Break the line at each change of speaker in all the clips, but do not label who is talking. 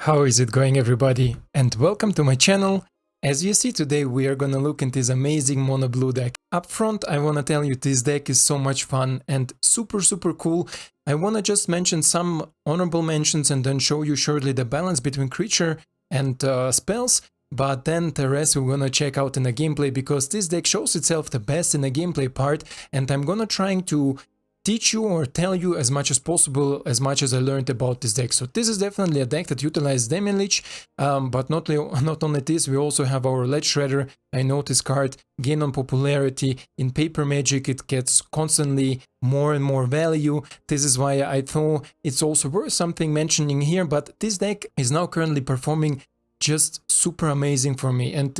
How is it going, everybody? And welcome to my channel. As you see, today we are gonna look into this amazing mono blue deck. Up front, I wanna tell you this deck is so much fun and super cool. I wanna just mention some honorable mentions and then show you shortly the balance between creature and spells. But then the rest we're gonna check out in the gameplay, because this deck shows itself the best in the gameplay part, and I'm gonna trying to teach you or tell you as much as possible, as much as I learned about this deck. So this is definitely a deck that utilizes Demilich, but not only this, we also have our Lead Shredder. I know this card gain on popularity. In paper Magic it gets constantly more and more value. This is why I thought it's also worth something mentioning here, but this deck is now currently performing just super amazing for me, and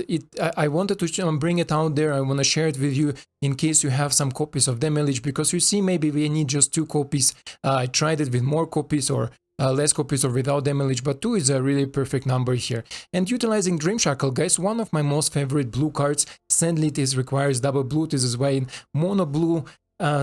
I wanted to bring it out there. I want to share it with you in case you have some copies of Demilich, because you see, maybe we need just 2 copies. I tried it with more copies or less copies or without Demilich, but 2 is a really perfect number here. And utilizing Dreamshackle Geist, one of my most favorite blue cards. Sadly, this requires double blue. This is why in mono blue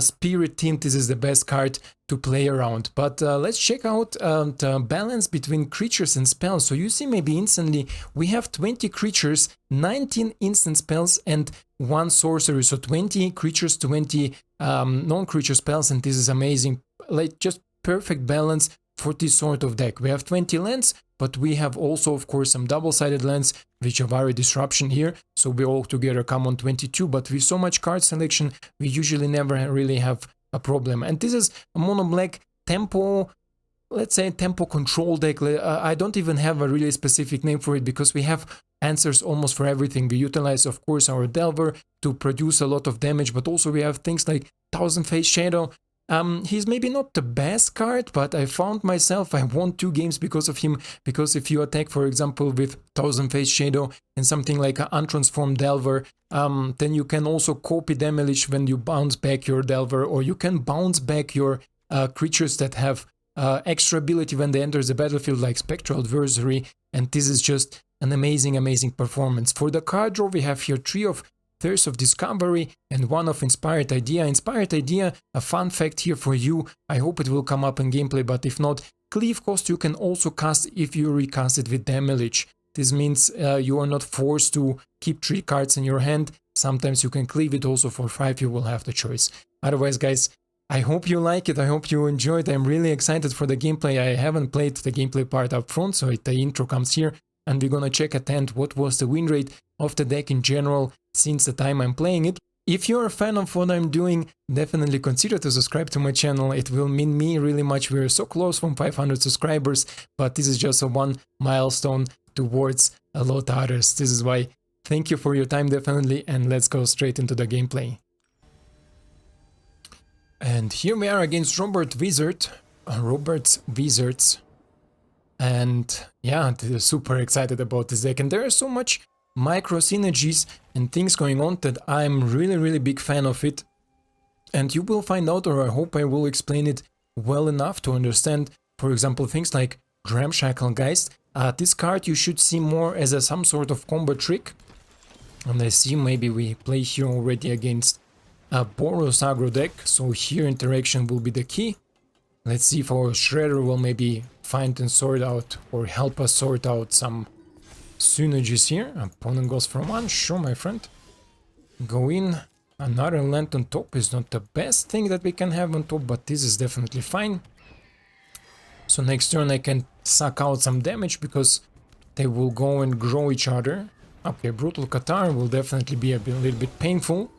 spirit team this is the best card to play around. But let's check out the balance between creatures and spells. So you see, maybe instantly we have 20 creatures, 19 instant spells and 1 sorcery. So 20 creatures, 20 non-creature spells, and this is amazing. Like, just perfect balance for this sort of deck. We have 20 lands, but we have also, of course, some double-sided lands, which have our disruption here. So we all together come on 22, but with so much card selection, we usually never really have a problem. And this is a mono black tempo, let's say tempo control deck. I don't even have a really specific name for it, because we have answers almost for everything. We utilize, of course, our Delver to produce a lot of damage, but also we have things like Thousand Face Shadow. He's maybe not the best card, but I found myself, I won 2 games because of him, because if you attack, for example, with Thousand Face Shadow and something like an untransformed Delver, then you can also copy Demilich when you bounce back your Delver, or you can bounce back your creatures that have extra ability when they enter the battlefield, like Spectral Adversary, and this is just an amazing performance. For the card draw, we have here 3 of Thirst of Discovery and 1 of Inspired Idea. Inspired Idea, a fun fact here for you, I hope it will come up in gameplay, but if not, Cleave cost you can also cast if you recast it with Demilich. This means you are not forced to keep 3 cards in your hand. Sometimes you can cleave it also for 5, you will have the choice. Otherwise, guys, I hope you like it, I hope you enjoyed. I'm really excited for the gameplay. I haven't played the gameplay part up front, so the intro comes here, and we're gonna check at the end what was the win rate of the deck in general since the time I'm playing it. If you're a fan of what I'm doing, definitely consider to subscribe to my channel. It will mean me really much. We're so close from 500 subscribers, but this is just a 1 milestone towards a lot others. This is why thank you for your time, definitely, and let's go straight into the gameplay. And here we are against Robert's Wizards. And yeah, super excited about this deck, and there are so much micro synergies and things going on that I'm really big fan of it. And you will find out, or I hope I will explain it well enough to understand, for example, things like Dreamshackle Geist. This card you should see more as some sort of combo trick. And I see maybe we play here already against a Boros aggro deck, so here interaction will be the key. Let's see if our Shredder will maybe find and sort out, or help us sort out some synergies here. Opponent goes for 1, sure my friend. Go in, another land on top is not the best thing that we can have on top, but this is definitely fine. So next turn I can suck out some damage, because they will go and grow each other. Okay, Brutal Qatar will definitely be a little bit painful.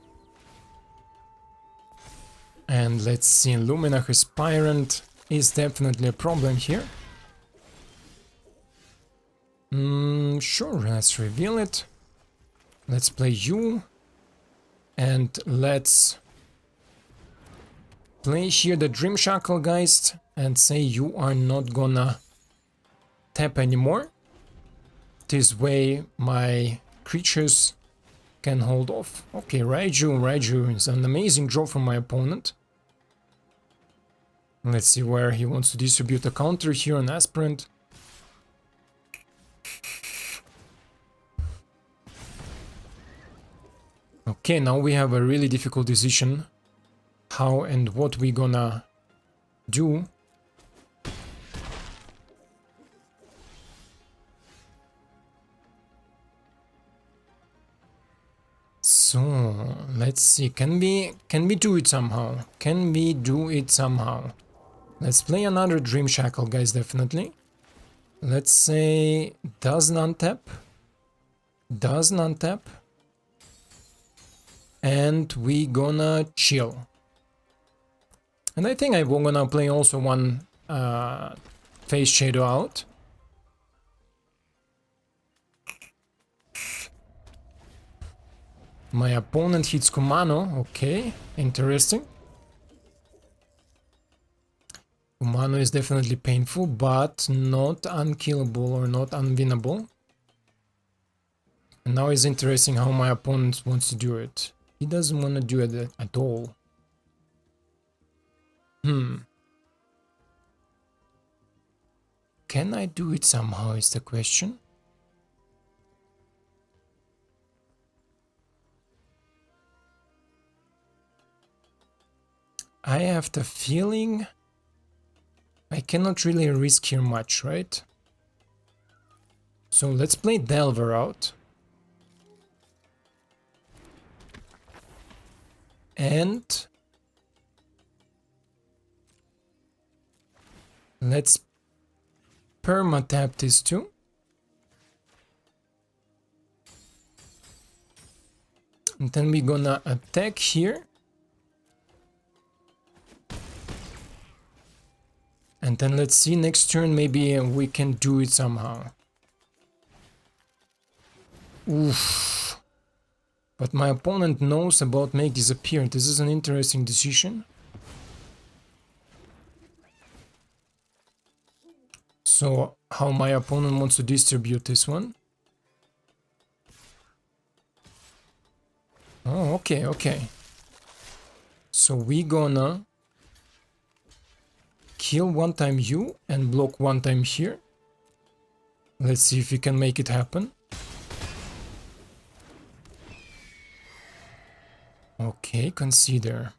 And let's see, Lumina Aspirant is definitely a problem here. Sure, let's reveal it. Let's play you. And let's play here the Dreamshackle Geist and say you are not gonna tap anymore. This way my creatures can hold off. Okay, Raiju is an amazing draw from my opponent. Let's see where he wants to distribute a counter here on Aspirant. Okay, now we have a really difficult decision. How and what we gonna do. So let's see, can we do it somehow? Can we do it somehow? Let's play another Dreamshackle Geist, definitely. Let's say doesn't untap, and we gonna chill. And I think I'm gonna play also one Face Shadow out. My opponent hits Kumano, okay, interesting. Kumano is definitely painful, but not unkillable or not unwinnable. And now it's interesting how my opponent wants to do it. He doesn't want to do it at all. Can I do it somehow is the question. I have the feeling I cannot really risk here much, right? So let's play Delver out. And let's perma-tap this too. And then we're gonna attack here. And then let's see, next turn maybe we can do it somehow. Oof. But my opponent knows about Make Disappear. This is an interesting decision. So, how my opponent wants to distribute this one. Oh, okay, okay. So we gonna kill one time you and block one time here. Let's see if we can make it happen. Okay, consider.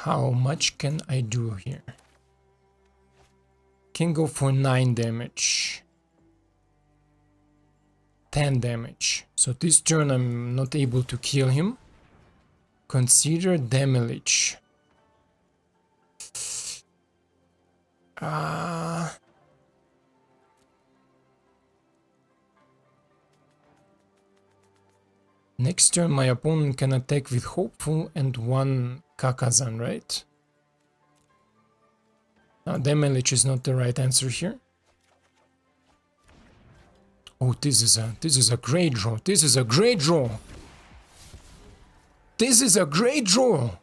How much can I do here? Can go for 9 damage. 10 damage. So this turn I'm not able to kill him. Consider Demilich. Next turn my opponent can attack with Hopeful and 1 Kakazan, right? Now Demilich is not the right answer here. Oh, this is a great draw. This is a great draw. This is a great draw.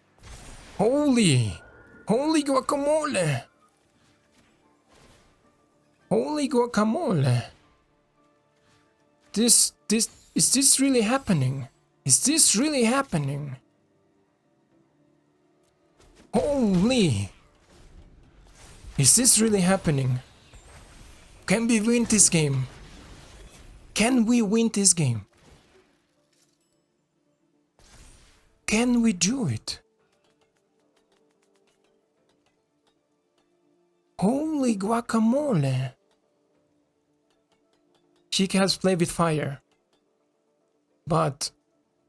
Holy guacamole. Holy guacamole. Is this really happening? Is this really happening? Holy. Is this really happening? Can we win this game? Can we win this game? Can we do it? Holy guacamole. She has played with fire. But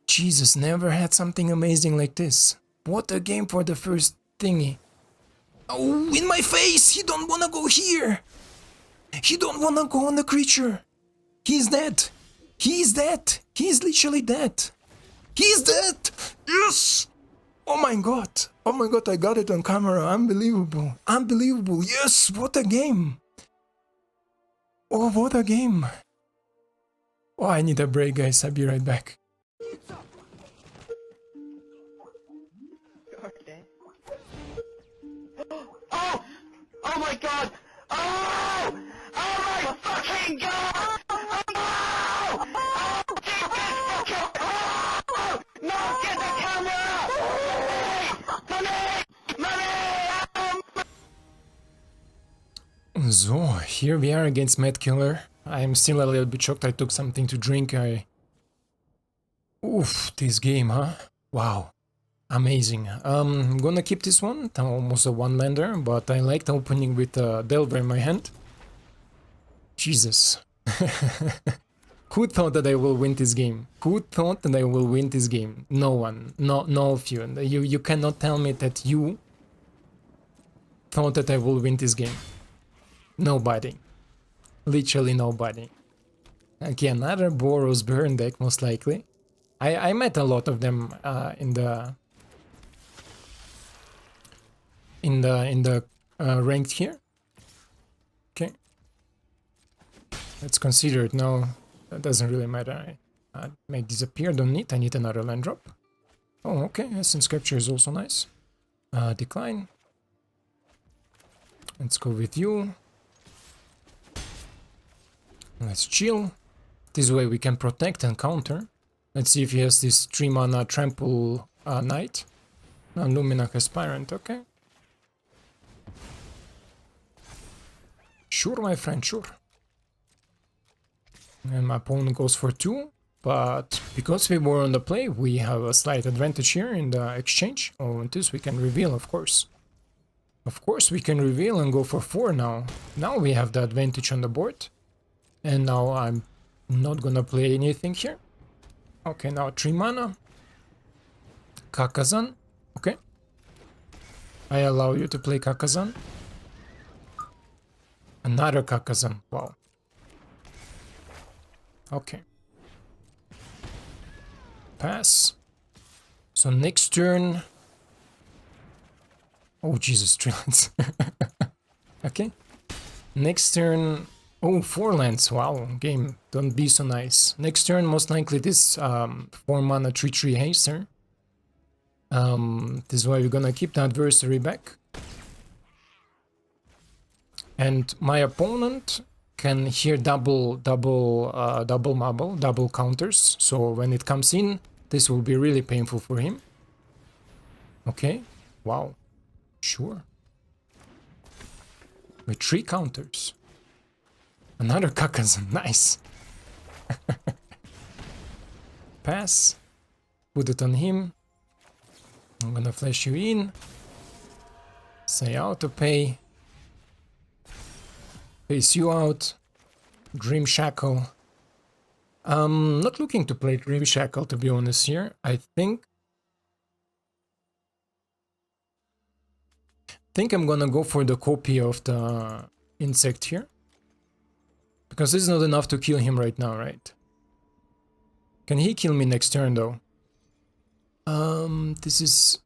Jesus never had something amazing like this. What a game for the first thingy. Oh, in my face! He don't wanna go here! He don't wanna go on the creature! He's dead! He's dead! He's literally dead! He's dead! Yes! Oh my god! Oh my god, I got it on camera. Unbelievable. Unbelievable. Yes! What a game! Oh, what a game! Oh, I need a break, guys. I'll be right back.
Oh! Oh my god! Oh! Oh my fucking god! Oh! Oh! Get this fucking... Oh! No! Get the camera! Money! Money!
So, here we are against Mad Killer. I'm still a little bit shocked. I took something to drink. Oof, this game, huh? Wow. Amazing. I'm gonna keep this one. Almost a one-lander, but I liked opening with Delver in my hand. Jesus. Who thought that I will win this game? Who thought that I will win this game? No one. No of you. You cannot tell me that you thought that I will win this game. Nobody. Literally nobody. Okay, another Boros Burn deck, most likely. I met a lot of them in the ranked here. Okay. Let's consider it. No, that doesn't really matter. I make disappear, don't need. I need another land drop. Oh, okay. Essence Capture is also nice. Decline. Let's go with you. Let's chill. This way we can protect and counter. Let's see if he has this 3-mana Trample Knight. Lumina Aspirant, okay. Sure, my friend, sure. And my opponent goes for 2, but because we were on the play, we have a slight advantage here in the exchange. Oh, and this we can reveal, of course. Of course we can reveal and go for 4 now. Now we have the advantage on the board. And now I'm not gonna play anything here. Okay, now 3 mana. Kakazan. Okay. I allow you to play Kakazan. Another Kakazan. Wow. Okay. Pass. So next turn. Oh, Jesus, 3 lands. Okay. Next turn. Oh, 4 lands. Wow, game. Don't be so nice. Next turn, most likely this 4 mana 3/3 haster. This is why we're gonna keep the adversary back. And my opponent can hear double marble, double counters. So when it comes in, this will be really painful for him. Okay. Wow. Sure. With 3 counters. Another Kakazan, nice. Pass. Put it on him. I'm gonna flash you in. Say autopay. Face you out. Dreamshackle. Not looking to play Dreamshackle, to be honest here. I think I'm gonna go for the copy of the insect here. Because this is not enough to kill him right now, right? Can he kill me next turn though? This is...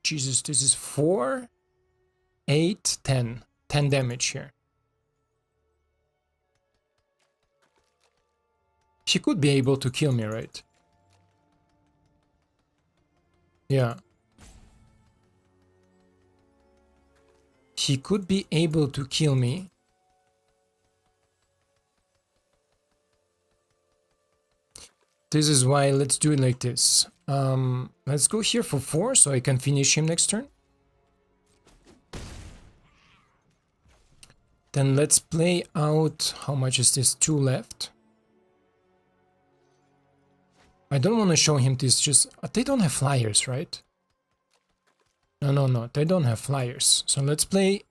Jesus, this is 4, 8, 10. 10 damage here. He could be able to kill me, right? Yeah. He could be able to kill me. This is why let's do it like this. Let's go here for 4 so I can finish him next turn. Then let's play out... How much is this? 2 left. I don't want to show him this, just... They don't have flyers, right? No, they don't have flyers. So let's play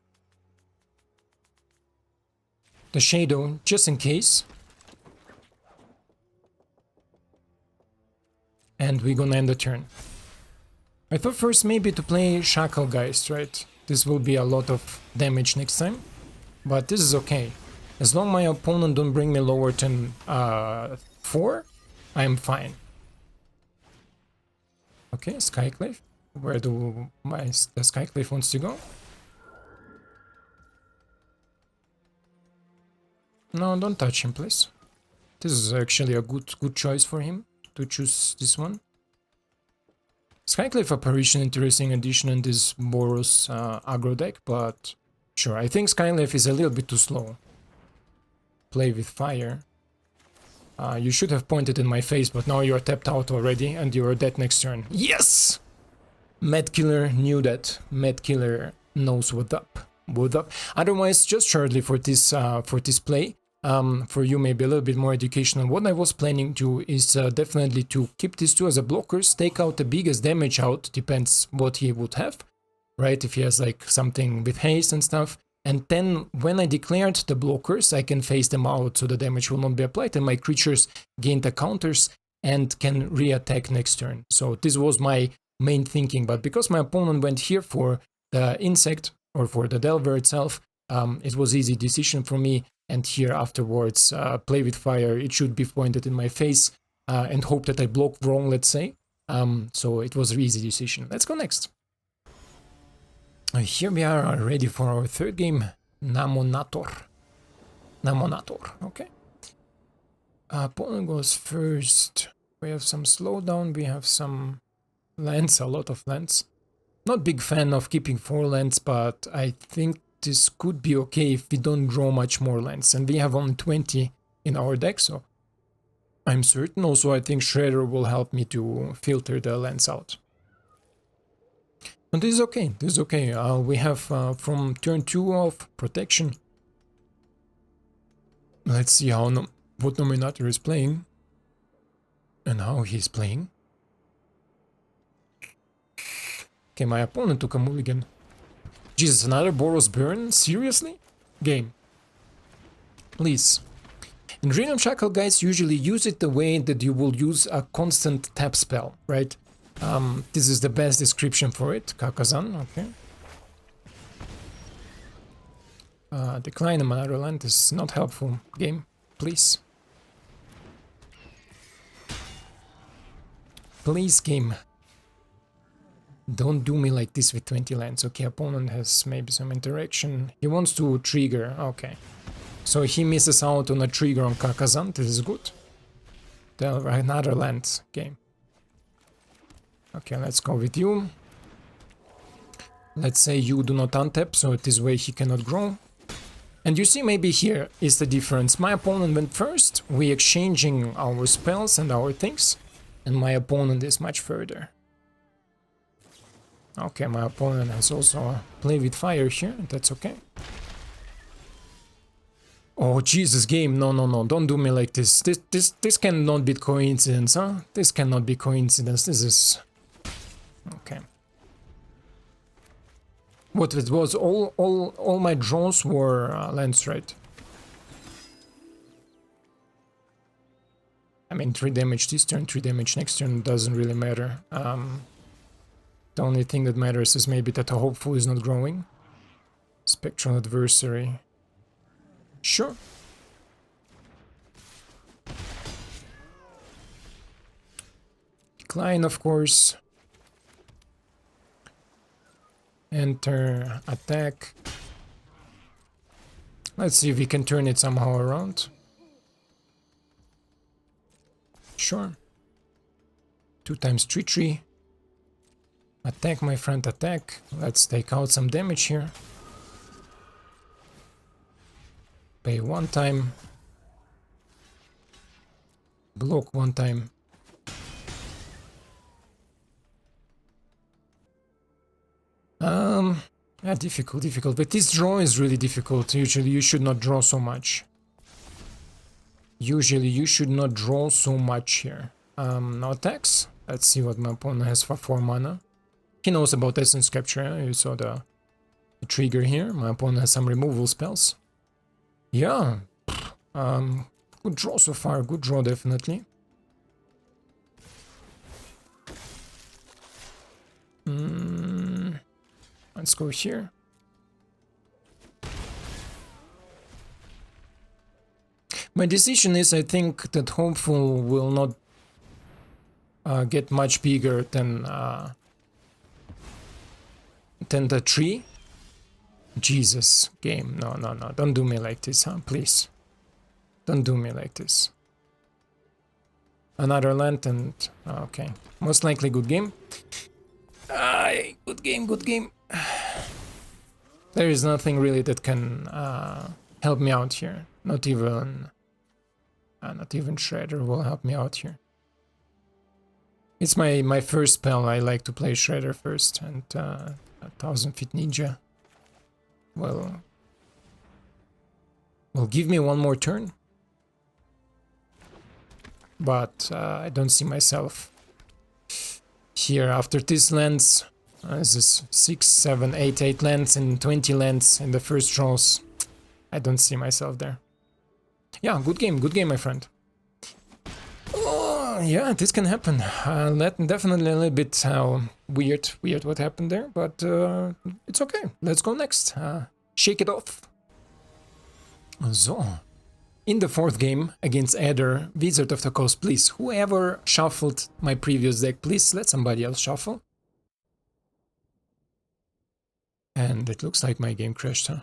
the Shadow, just in case. And we're gonna end the turn. I thought first maybe to play Shackle Geist, right? This will be a lot of damage next time. But this is okay. As long as my opponent don't bring me lower than 4, I am fine. Okay, Skyclave. Where do the Skyclave wants to go? No, don't touch him, please. This is actually a good choice for him to choose this one. Skyclave Apparition, interesting addition in this Boros aggro deck, but sure, I think Skyclave is a little bit too slow. Play with fire. You should have pointed in my face, but now you're tapped out already and you're dead next turn. Yes! Mad Killer knew that. Mad Killer knows what's up. What up? Otherwise, just shortly for this play, for you maybe a little bit more educational. What I was planning to is definitely to keep these 2 as a blockers, take out the biggest damage out, depends what he would have, right? If he has like something with haste and stuff, And then when I declared the blockers, I can phase them out so the damage will not be applied and my creatures gain the counters and can re-attack next turn. So this was my main thinking, but because my opponent went here for the insect or for the Delver itself, it was easy decision for me. And here afterwards, play with fire, it should be pointed in my face and hope that I block wrong, let's say. So it was an easy decision. Let's go next. Here we are ready for our third game, Namonator. Okay. Opponent goes first. We have some slowdown, we have some lands, a lot of lands. Not big fan of keeping 4 lands, but I think this could be okay if we don't draw much more lands. And we have only 20 in our deck, so I'm certain. Also, I think Shredder will help me to filter the lands out. But this is okay, this is okay. We have from turn 2 of protection. Let's see how what Nominator is playing. And how he's playing. Okay, my opponent took a mulligan. Jesus, another Boros Burn? Seriously? Game. Please. In Dreamshackle Geist, usually use it the way that you will use a constant tap spell, right? This is the best description for it. Kakazan, okay. Decline in another land is not helpful. Game, please. Please, game. Don't do me like this with 20 lands. Okay, opponent has maybe some interaction. He wants to trigger. Okay. So he misses out on a trigger on Kakazan. This is good. Then another land game. Okay, let's go with you. Let's say you do not untap, so this way he cannot grow. And you see, maybe here is the difference. My opponent went first. We exchanging our spells and our things. And my opponent is much further. Okay, my opponent has also played with fire here. That's okay. Oh, Jesus, game. No, no, no. Don't do me like this. This cannot be coincidence, huh? This cannot be coincidence. This is... Okay. What it was, all my draws were lands, right? I mean, 3 damage this turn, 3 damage next turn, doesn't really matter. The only thing that matters is maybe that the hopeful is not growing. Spectral Adversary. Sure. Decline, of course. Enter, attack. Let's see if we can turn it somehow around. Sure. 2 times 3/3. Attack, my friend, attack. Let's take out some damage here. Pay 1 time. Block 1 time. Yeah, difficult. But this draw is really difficult. Usually you should not draw so much. Usually you should not draw so much here. No attacks. Let's see what my opponent has for 4 mana. He knows about Essence Capture. You saw the trigger here. My opponent has some removal spells. Yeah. Good draw so far. Good draw, definitely. Let's go here. My decision is, I think that Hopeful will not get much bigger than the tree. Jesus, game. No, no, no. Don't do me like this, huh? Please. Don't do me like this. Another land and... okay. Most likely good game. Good game. There is nothing really that can help me out here. Not even Shredder will help me out here. It's my first spell. I like to play Shredder first, and 1000 Feet Ninja will give me 1 more turn. But I don't see myself here after this lands. This is 6, 7, 8, 8 lands and 20 lands in the first draws. I don't see myself there. Yeah, good game, my friend. Oh, yeah, this can happen. Definitely a little bit weird what happened there, but it's okay. Let's go next. Shake it off. So, in the fourth game against Adder, Wizard of the Coast, please, whoever shuffled my previous deck, please let somebody else shuffle. And it looks like my game crashed, huh?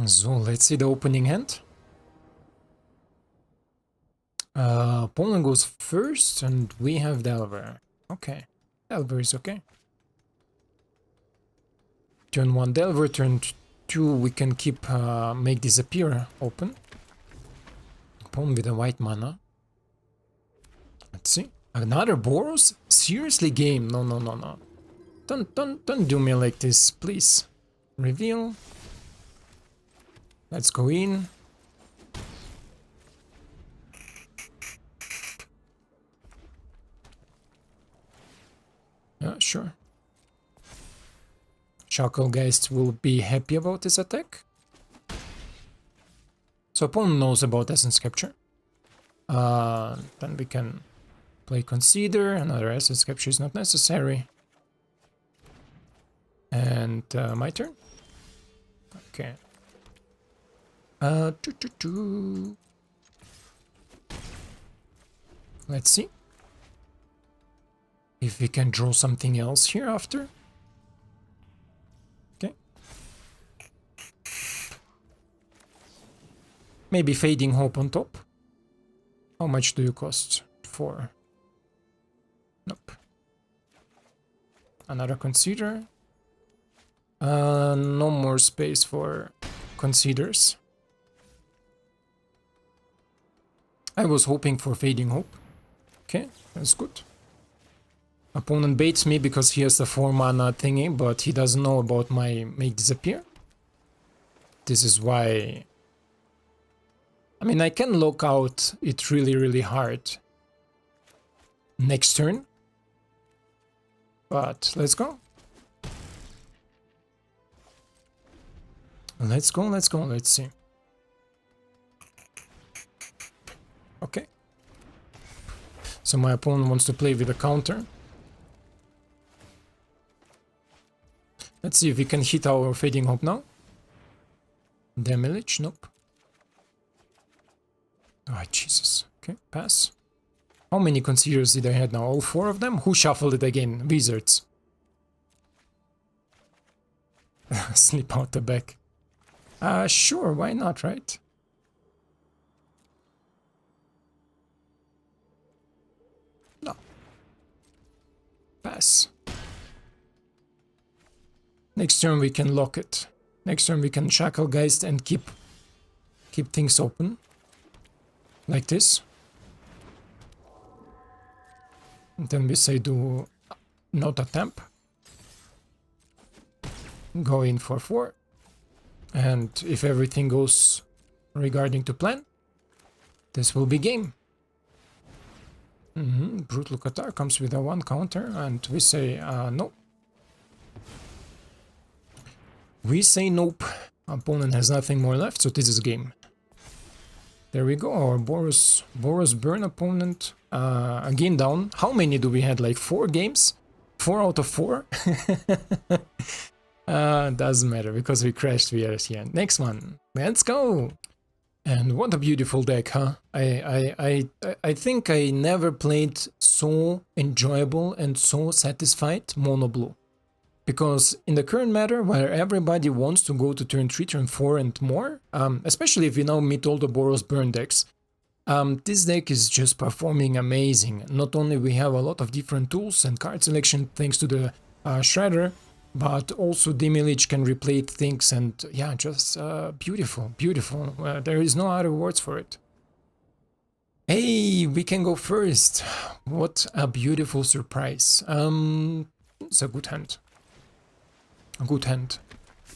So, let's see the opening hand. Opponent goes first, and we have Delver. Okay, Delver is okay. Turn 1 Delver, turn 2 we can keep make disappear open. Opponent with a white mana. Let's see. Another Boros? Seriously, game? No. Don't do me like this, please. Reveal. Let's go in. Yeah, sure. Shackle Geist will be happy about this attack. So opponent knows about Essence Capture. Then we can play Consider. Another Essence Capture is not necessary. And my turn. Okay. Let's see if we can draw something else here after. Okay. Maybe Fading Hope on top. How much do you cost? 4. Nope. Another Consider. No more space for Considers. I was hoping for Fading Hope. Okay, that's good. Opponent baits me because he has the 4 mana thingy, but he doesn't know about my Make Disappear. This is why... I mean, I can lock out it really hard next turn. But let's go. Let's see. Okay. So my opponent wants to play with a counter. Let's see if we can hit our Fading Hope now. Demilich, nope. Oh, Jesus. Okay, pass. How many Considers did I have now? All 4 of them? Who shuffled it again? Wizards. Slip out the back. Sure, why not, right? No. Pass. Next turn we can lock it. Next turn we can Shackle Geist and keep things open. Like this. And then we say do not attempt. Go in for 4. And if everything goes regarding to plan, this will be game. Brutal Qatar comes with a 1 counter, and we say no. We say nope. Opponent has nothing more left, so this is game. There we go, our Boros Burn opponent. Again down. How many do we had? Like 4 games? 4 out of 4? Doesn't matter, because we crashed here. Next one. Let's go! And what a beautiful deck, huh? I think I never played so enjoyable and so satisfied mono blue. Because in the current meta, where everybody wants to go to turn 3, turn 4 and more, especially if we now meet all the Boros Burn decks, this deck is just performing amazing. Not only we have a lot of different tools and card selection thanks to the Shredder, but also Demilich can replay things, and yeah, just beautiful. There is no other words for it. Hey, we can go first. What a beautiful surprise. It's a good hand. A good hand.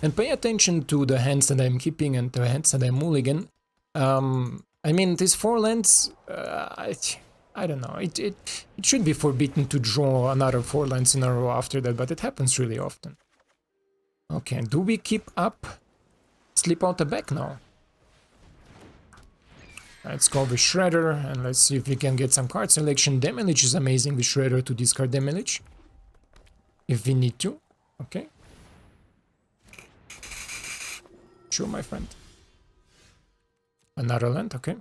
And pay attention to the hands that I'm keeping and the hands that I'm mulligan. I mean, these 4 lands, I don't know. It should be forbidden to draw another 4 lands in a row after that, but it happens really often. Okay, do we keep up? Slip out the back now. Let's go with Shredder, and let's see if we can get some card selection. Demilich is amazing with Shredder to discard Demilich. If we need to. Okay. Sure, my friend. Another land, okay.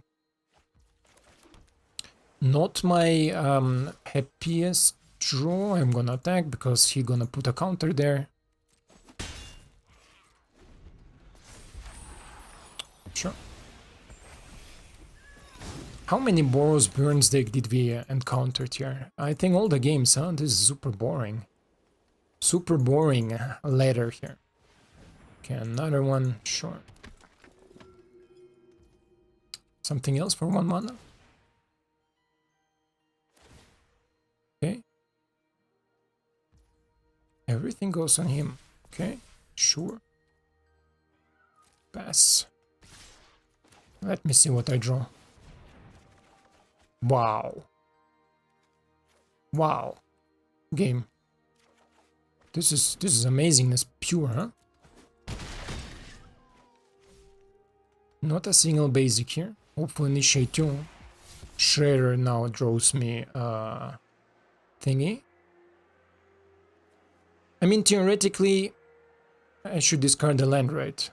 Not my happiest draw. I'm gonna attack because he's gonna put a counter there. Sure. How many Boros Burns deck did we encounter here? I think all the games, huh? This is super boring. Super boring ladder here. Okay, another one, sure. Something else for 1 mana? Okay. Everything goes on him. Okay, sure. Pass. Let me see what I draw. Wow. Wow. Game. This is amazingness pure, huh? Not a single basic here. Hopefully initiate 2. Shredder now draws me thingy. I mean, theoretically, I should discard the land, right?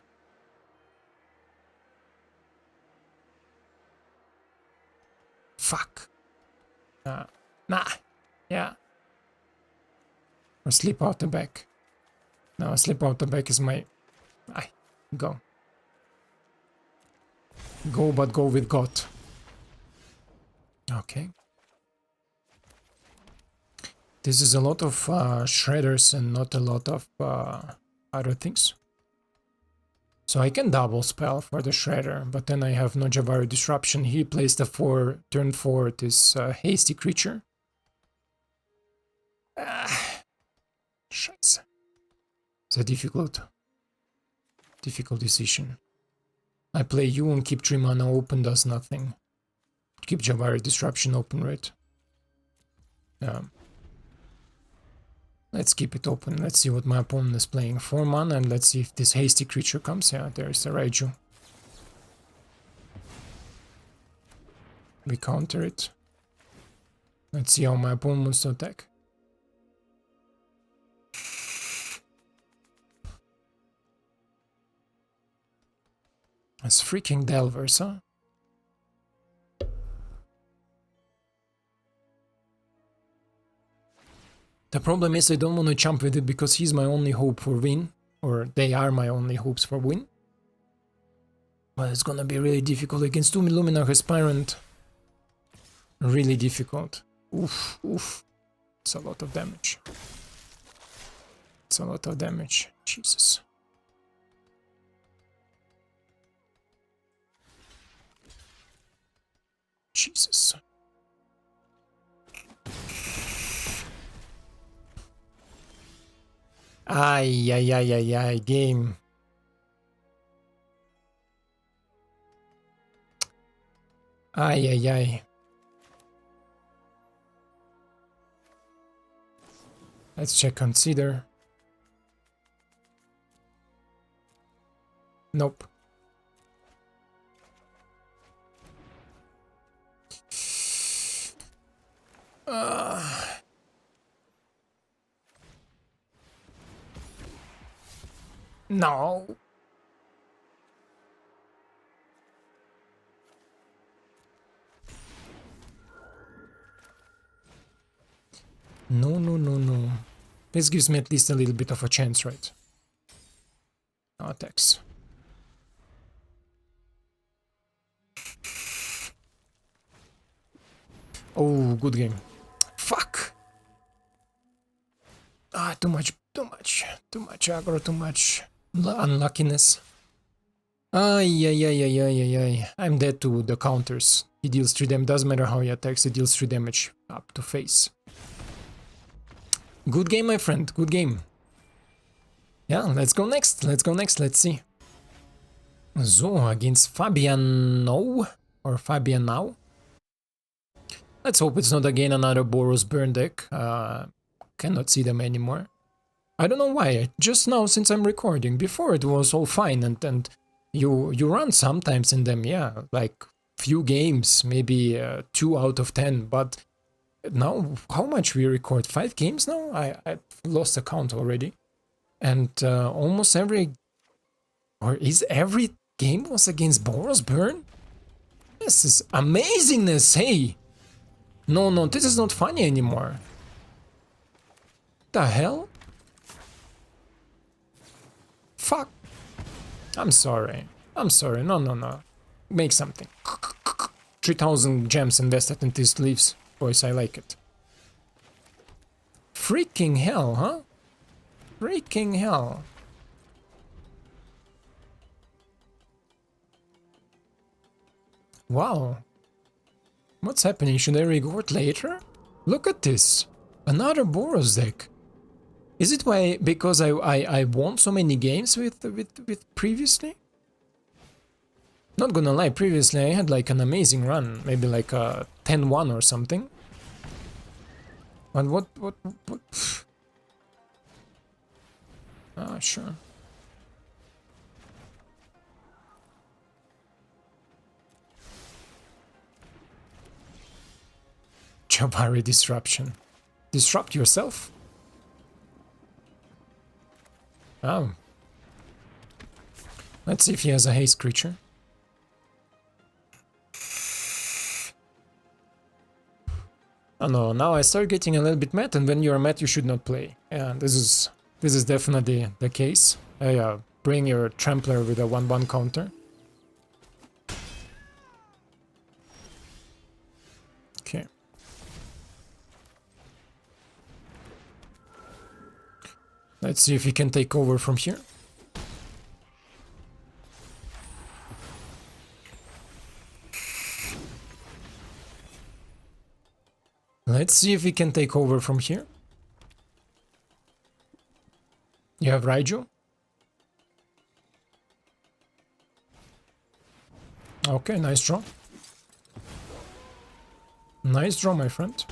Fuck. Nah. Yeah. Or slip out the back. No, slip out the back is my... Go. Go, but go with God. Okay. This is a lot of shredders and not a lot of other things. So I can double spell for the shredder, but then I have no Javari disruption. He plays the turn 4 this hasty creature. Scheiße. It's a difficult decision. I play you and keep 3 mana open, does nothing. Keep Javari disruption open, right? Yeah. Let's keep it open. Let's see what my opponent is playing. 4 mana, and let's see if this hasty creature comes. Yeah, there's the Raiju. We counter it. Let's see how my opponent wants to attack. It's freaking Delvers, huh? The problem is I don't want to jump with it because he's my only hope for win. Or they are my only hopes for win. But it's gonna be really difficult against 2 Luminarch Aspirant. Really difficult. Oof, oof. It's a lot of damage. It's a lot of damage. Jesus. Jesus. Ay, game. Ay. Let's check consider. Nope. No. No. This gives me at least a little bit of a chance, right? No attacks. Oh, good game. Fuck! Too much aggro, too much unluckiness. Ay. I'm dead to the counters. He deals 3 damage, doesn't matter how he attacks, he deals 3 damage up to face. Good game, my friend, good game. Yeah, let's go next, let's see. So, against Fabiano, or Fabianau. Let's hope it's not again another Boros Burn deck. Cannot see them anymore. I don't know why. Just now, since I'm recording, before it was all fine, and you run sometimes in them, yeah, like few games, maybe 2 out of 10. But now, how much we record? 5 games now? I lost the count already. And almost every, or is every game was against Boros Burn? This is amazingness, hey! No, this is not funny anymore. The hell? Fuck. I'm sorry. No. Make something. 3,000 gems invested in these leaves. Boys, I like it. Freaking hell, huh? Freaking hell. Wow. What's happening? Should I record later? Look at this. Another Boros deck. Is it why because I won so many games with previously? Not gonna lie, previously I had like an amazing run, maybe like a 10-1 or something. But what? Ah, sure. Jabari disruption. Disrupt yourself? Oh. Let's see if he has a haste creature. Oh no, now I start getting a little bit mad, and when you're mad you should not play. Yeah, this is definitely the case. Bring your Trampler with a 1/1 counter. Okay. Let's see if he can take over from here. Let's see if he can take over from here. You have Raiju? Okay, nice draw. Nice draw, my friend.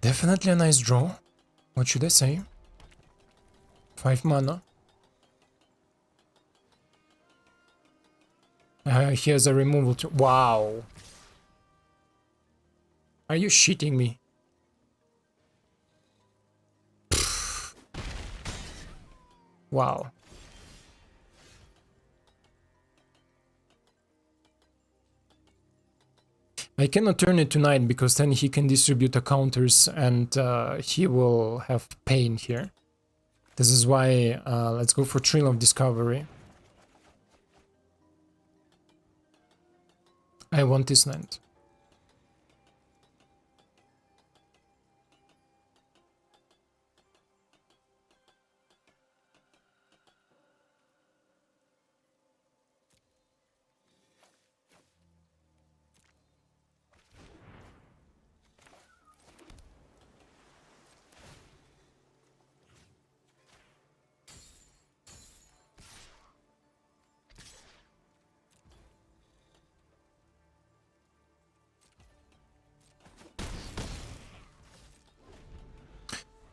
Definitely a nice draw. What should I say? 5 mana. He has a removal too. Wow. Are you shitting me? Wow. I cannot turn it tonight because then he can distribute the counters and he will have pain here. This is why let's go for Thrill of Discovery. I want this land.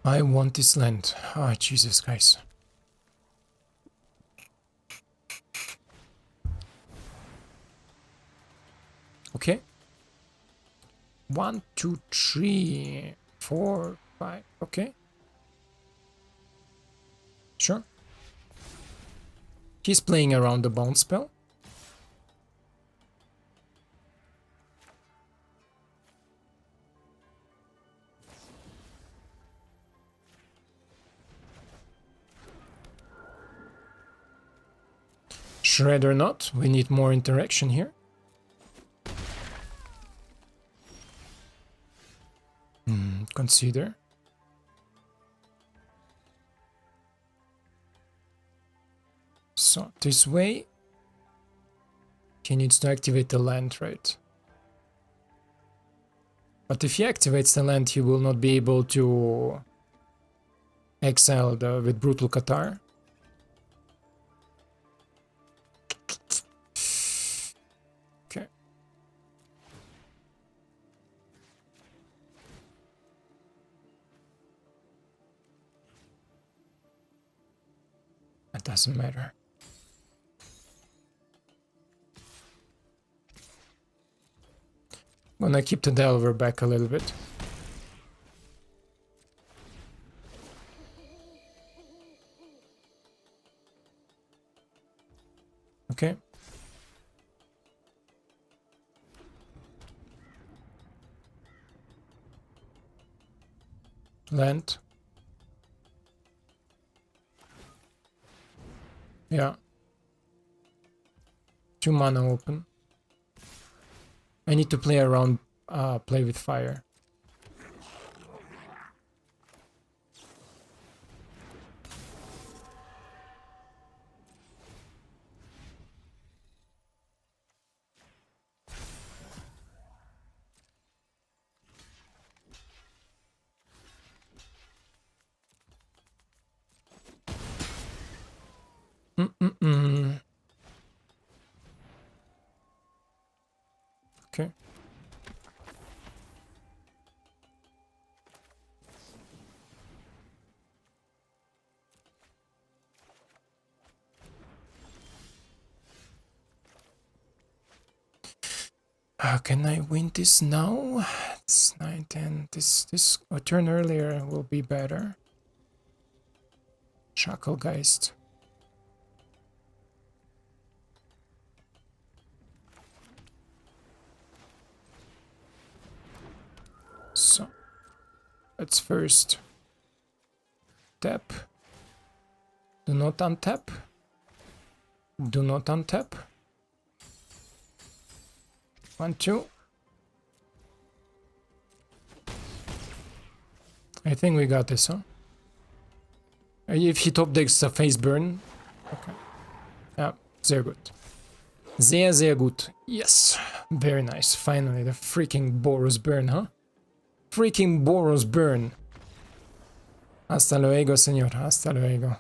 I want this land. Ah, Jesus, guys. Okay. 1, 2, 3, 4, 5. Okay. Sure. He's playing around the bounce spell. Shred or not, we need more interaction here. Consider. So, this way, he needs to activate the land, right? But if he activates the land, he will not be able to exile with Brutal Qatar. Okay. It doesn't matter. I'm gonna keep the Delver back a little bit. Okay. Land. Yeah. 2 mana open. I need to play around, play with fire. Okay. Can I win this now? It's 9, 10. This a turn earlier will be better. Shackle Geist. So let's first tap. Do not untap. Do not untap. 1, 2. I think we got this, huh? If he top decks a face burn. Okay. Yeah, sehr gut. Sehr gut. Yes. Very nice. Finally, the freaking Boros Burn, huh? Freaking Boros Burn. Hasta luego, señor. Hasta luego.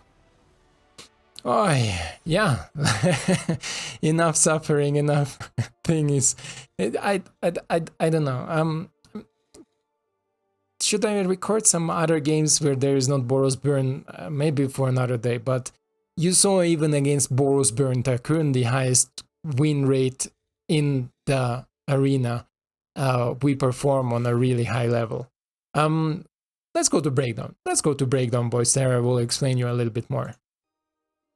Oh, yeah. Enough suffering, enough thing is. I don't know. Should I record some other games where there is not Boros Burn? Maybe for another day. But you saw even against Boros Burn, the currently highest win rate in the arena. We perform on a really high level. Let's go to breakdown. Let's go to breakdown, boys. There I will explain you a little bit more.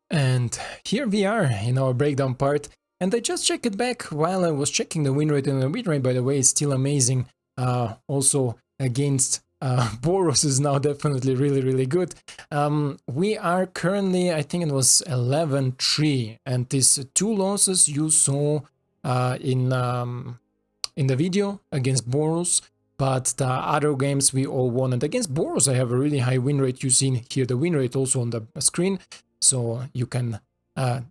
And here we are in our breakdown part. And I just checked it back while I was checking the win rate. And the win rate, by the way, is still amazing. Also against Boros is now definitely really good. We are currently, I think it was 11-3. And these 2 losses you saw in the video against Boros, but the other games we all won. And against Boros I have a really high win rate. You've seen here the win rate also on the screen, so you can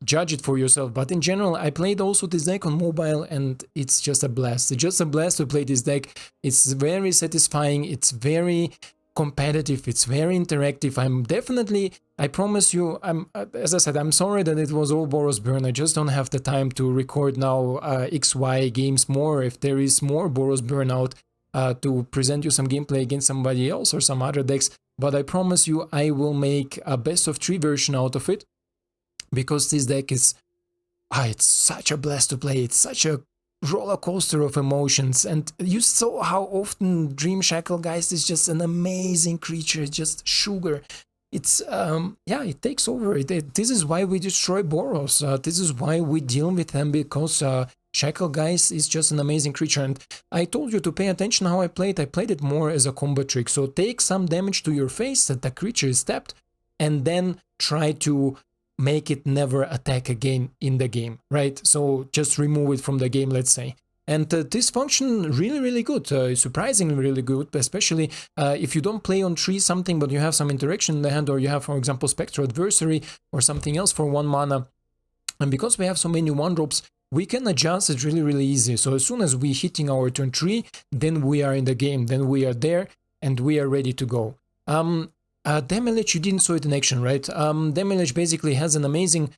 judge it for yourself. But in general, I played also this deck on mobile and it's just a blast. It's just a blast to play this deck. It's very satisfying, it's very competitive, it's very interactive. I'm definitely, I promise you, as I said, I'm sorry that it was all Boros Burn. I just don't have the time to record now XY games more. If there is more Boros Burn out to present you some gameplay against somebody else or some other decks, but I promise you I will make a best of 3 version out of it, because this deck is, it's such a blast to play. It's such a roller coaster of emotions, and you saw how often Dreamshackle Geist is just an amazing creature, just sugar. It's yeah, it takes over. This is why we destroy Boros. This is why we deal with them, because Shackle Geist is just an amazing creature. And I told you to pay attention how I played. I played it more as a combo trick. So take some damage to your face that the creature is tapped, and then try to make it never attack again in the game, right? So just remove it from the game, let's say. And this function really good, surprisingly really good, especially if you don't play on 3 something, but you have some interaction in the hand, or you have, for example, Spectral Adversary or something else for 1 mana. And because we have so many 1-drops, we can adjust it really easy. So as soon as we hitting our turn 3, then we are in the game, then we are there, and we are ready to go. Demilich, you didn't saw it in action, right? Demilich basically has an amazing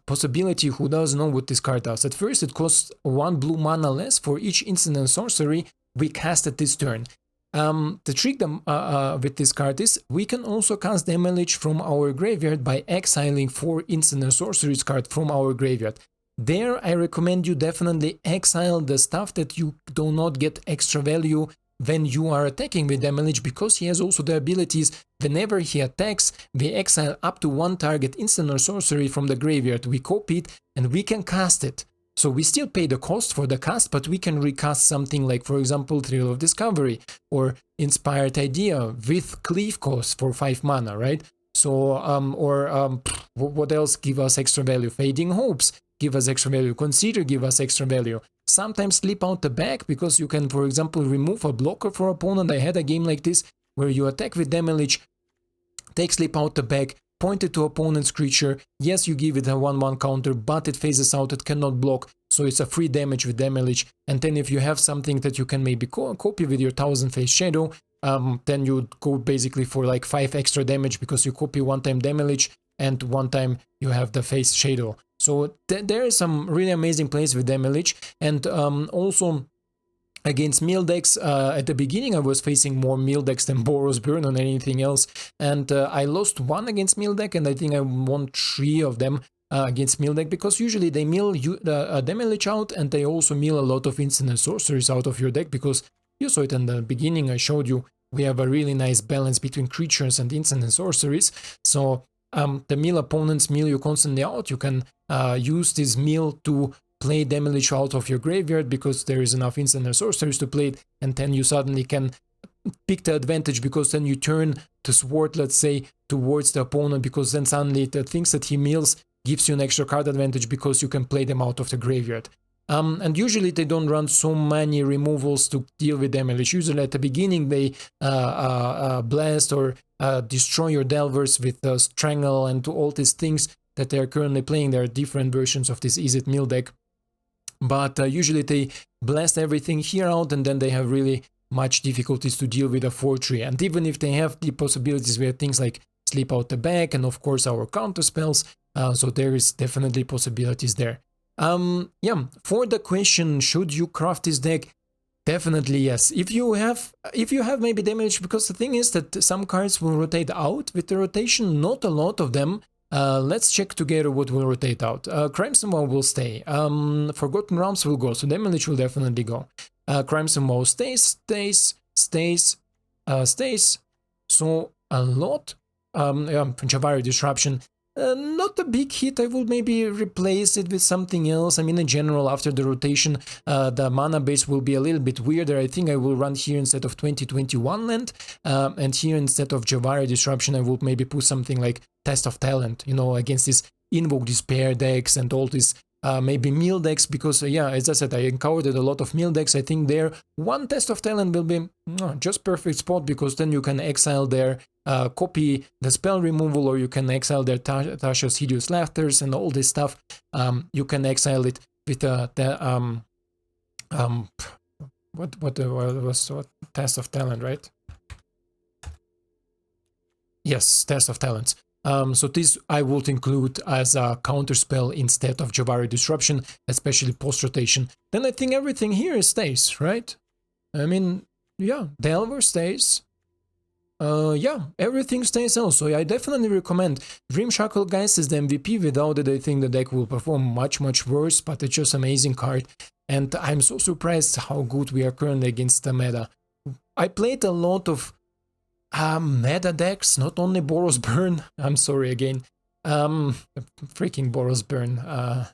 possibility. Who doesn't know what this card does? At first, it costs 1 blue mana less for each instant and sorcery we cast at this turn. The trick with this card is we can also cast Demilich from our graveyard by exiling 4 instant and sorceries card from our graveyard. There, I recommend you definitely exile the stuff that you do not get extra value when you are attacking with Demilich, because he has also the abilities whenever he attacks, we exile up to 1 target instant or sorcery from the graveyard, we copy it, and we can cast it. So we still pay the cost for the cast, but we can recast something like, for example, Thrill of Discovery or Inspired Idea with Cleave cost for 5 mana, right? So, what else give us extra value? Fading Hopes give us extra value, Consider give us extra value. Sometimes slip out the back, because you can, for example, remove a blocker for opponent. I had a game like this where you attack with Demilich, take slip out the back, point it to opponent's creature. Yes, you give it a 1/1 counter, but it phases out, it cannot block, so it's a free damage with Demilich. And then if you have something that you can maybe copy with your 1000-Face Shadow, then you go basically for like 5 extra damage, because you copy 1 time Demilich and 1 time you have the Face Shadow. So there is some really amazing plays with Demilich. And also against meal decks, at the beginning I was facing more meal decks than Boros Burn or anything else, and I lost 1 against meal deck, and I think I won 3 of them against meal deck, because usually they mill Demilich out, and they also mill a lot of instant and sorceries out of your deck, because you saw it in the beginning, I showed you, we have a really nice balance between creatures and instant and sorceries. So the mill opponents mill you constantly out, you can use this mill to play Demilich out of your graveyard, because there is enough instant and sorceries to play it, and then you suddenly can pick the advantage, because then you turn the sword, let's say, towards the opponent, because then suddenly the things that he mills gives you an extra card advantage, because you can play them out of the graveyard. And usually they don't run so many removals to deal with Demilich. Usually at the beginning they blast or destroy your Delvers with Strangle and all these things that they are currently playing. There are different versions of this Is It Mill deck. But usually they blast everything here out, and then they have really much difficulties to deal with a 4/3. And even if they have the possibilities, we have things like Sleep Out the Back and of course our counter spells, so there is definitely possibilities there. Yeah, for the question, should you craft this deck? Definitely yes. If you have maybe damage, because the thing is that some cards will rotate out with the rotation, not a lot of them. Let's check together what will rotate out. Crimson Vow will stay. Forgotten Realms will go, so Demilich will definitely go. Crimson Vow stays. So a lot. Javari Disruption. Not a big hit. I would maybe replace it with something else. I mean, in general, after the rotation, the mana base will be a little bit weirder. I think I will run here instead of 2021 land, and here instead of Javari Disruption, I would maybe put something like Test of Talent, you know, against this Invoke Despair decks and all this. Maybe meal decks, because yeah, as I said, I encountered a lot of meal decks. I think there 1 Test of Talent will be just perfect spot, because then you can exile their copy the spell removal, or you can exile their Tasha's Hideous Laughters and all this stuff. You can exile it with what Test of Talent, right? Yes, Test of Talents. So this I would include as a counter spell instead of Javari Disruption, especially post-rotation. Then I think everything here stays, right? I mean, yeah, Delver stays. Yeah, everything stays also. I definitely recommend. Dreamshackle Geist is the MVP. Without it, I think the deck will perform much worse, but it's just an amazing card. And I'm so surprised how good we are currently against the meta. I played a lot of meta decks, not only Boros Burn. I'm sorry again. Freaking Boros Burn.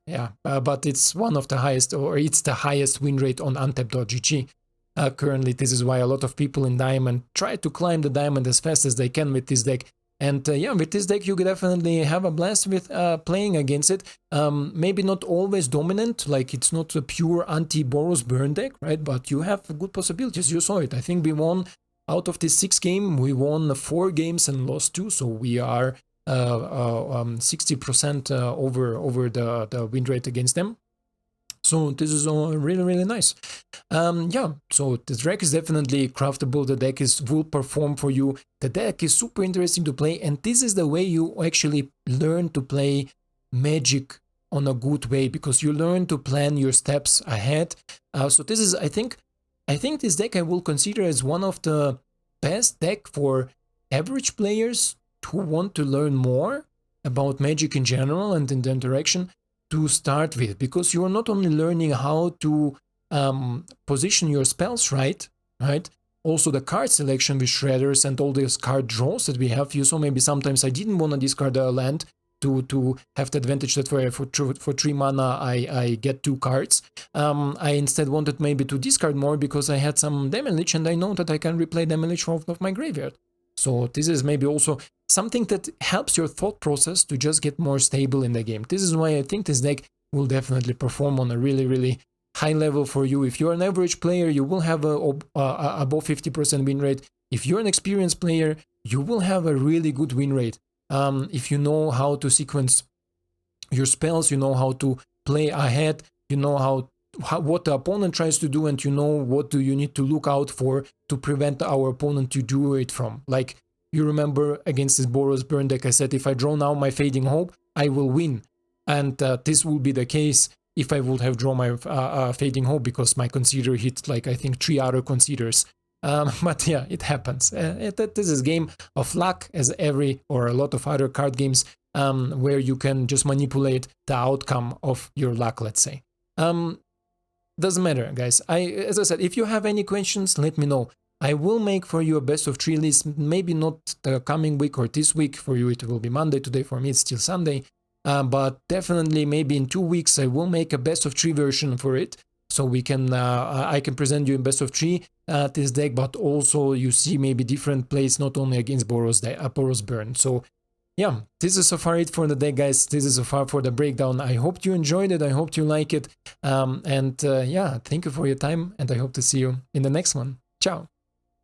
Yeah, but it's one of the highest, or it's the highest win rate on Untap.gg. Currently, this is why a lot of people in Diamond try to climb the Diamond as fast as they can with this deck. And yeah, with this deck you could definitely have a blast with playing against it. Maybe not always dominant, like it's not a pure anti-Boros Burn deck, right? But you have good possibilities. You saw it. I think we won out of this 6 game, we won 4 games and lost 2, so we are 60% over the win rate against them. So this is really, really nice. Yeah, so the deck is definitely craftable. The deck will perform for you. The deck is super interesting to play, and this is the way you actually learn to play Magic on a good way, because you learn to plan your steps ahead. So this is, I think this deck I will consider as one of the best deck for average players who want to learn more about Magic in general and in the interaction to start with, because you are not only learning how to position your spells right, also the card selection with shredders and all these card draws that we have. You saw maybe sometimes I didn't want to discard a land to have the advantage that for 3 mana I get 2 cards. I instead wanted maybe to discard more because I had some Demilich, and I know that I can replay Demilich out of my graveyard. So this is maybe also something that helps your thought process to just get more stable in the game. This is why I think this deck will definitely perform on a really, really high level for you. If you're an average player, you will have a above 50% win rate. If you're an experienced player, you will have a really good win rate. If you know how to sequence your spells, you know how to play ahead, you know what the opponent tries to do, and you know what do you need to look out for to prevent our opponent to do it from. Like, you remember against this Boros Burn deck, I said if I draw now my Fading Hope, I will win. And this will be the case if I would have drawn my Fading Hope, because my Conceder hit like I think 3 other Conceders. But yeah, it happens. This is a game of luck, as every or a lot of other card games, where you can just manipulate the outcome of your luck, let's say. Doesn't matter, guys. As I said, if you have any questions, let me know. I will make for you a best of 3 list, maybe not the coming week or this week. For you it will be Monday, today for me it's still Sunday. But definitely maybe in 2 weeks I will make a best of 3 version for it. So we can, I can present you in best of 3 this deck, but also you see maybe different plays, not only against Boros Burn. So yeah, this is so far it for the deck, guys. This is so far for the breakdown. I hope you enjoyed it. I hope you like it. Yeah, thank you for your time, and I hope to see you in the next one. Ciao.